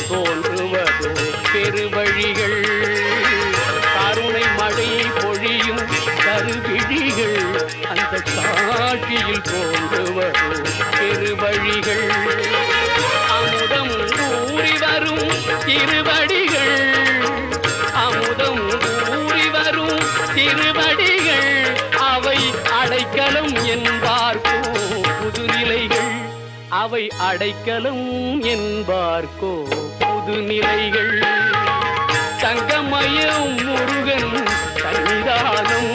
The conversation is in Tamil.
தோன்றுவதோ பெருவழிகள் கருணை மழை பொழியும் கருவிழிகள் அந்த காட்சியில் தோன்றுவதோ பெருவழிகள் அமுதம் ஊறி வரும் திருவடிகள் அமுதம் ஊறி வரும் திருவடிகள் அவை அடைக்கலம் என்பார்க்கோ புதுநிலைகள் அவை அடைக்கலம் என்பார்க்கோ புதுநிலைகள் தங்கமயம் முருகன் சன்னிதானம்